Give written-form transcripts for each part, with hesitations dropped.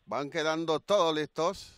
Van quedando todos listos.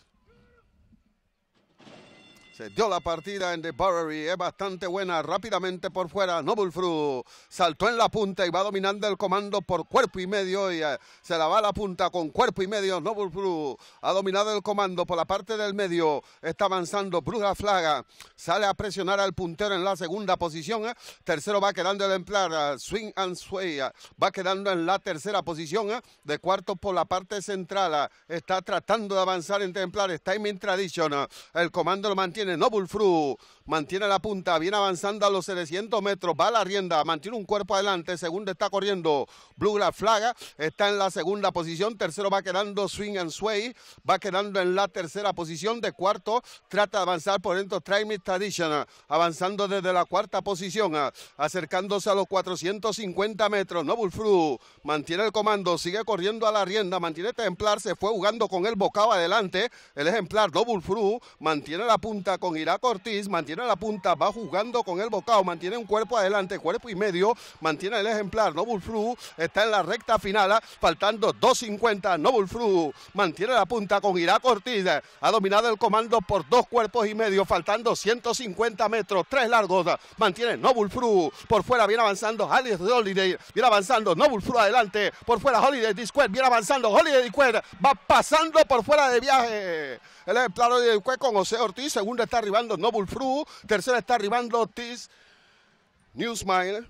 Se dio la partida en The Bowery, es bastante buena, rápidamente por fuera, Noble Fruit saltó en la punta y va dominando el comando por cuerpo y medio y se la va a la punta con cuerpo y medio. Noble Fruit ha dominado el comando por la parte del medio, está avanzando Blue Flag, sale a presionar al puntero en la segunda posición, tercero va quedando el ejemplar, Swing and Sway, va quedando en la tercera posición, de cuarto por la parte central, está tratando de avanzar en ejemplares, Timing Tradition, el comando lo mantiene. Noble Fruit mantiene la punta, viene avanzando a los 700 metros, va a la rienda, mantiene un cuerpo adelante, segundo está corriendo Blue Flag, está en la segunda posición, tercero va quedando Swing and Sway, va quedando en la tercera posición, de cuarto trata de avanzar por dentro Timing Tradition, avanzando desde la cuarta posición, acercándose a los 450 metros, Noble Fruit mantiene el comando, sigue corriendo a la rienda, mantiene ejemplar, se fue jugando con el bocado adelante, el ejemplar Noble Fruit mantiene la punta con Irak Ortiz, mantiene la punta, va jugando con el bocado, mantiene un cuerpo adelante, cuerpo y medio, mantiene el ejemplar, Noble Fruit está en la recta final, faltando 2.50, Noble Fruit mantiene la punta con Irak Ortiz, ha dominado el comando por 2 cuerpos y medio, faltando 150 metros, 3 largos, mantiene Noble Fruit, por fuera viene avanzando Alice Holiday, viene avanzando Noble Fruit adelante, por fuera Holiday Disquet, viene avanzando Holiday Disquet, va pasando por fuera de viaje, el ejemplar Holiday Disquet con José Ortiz, segundo está arribando Noble Fruit, tercero está arribando Ortiz, New Smile.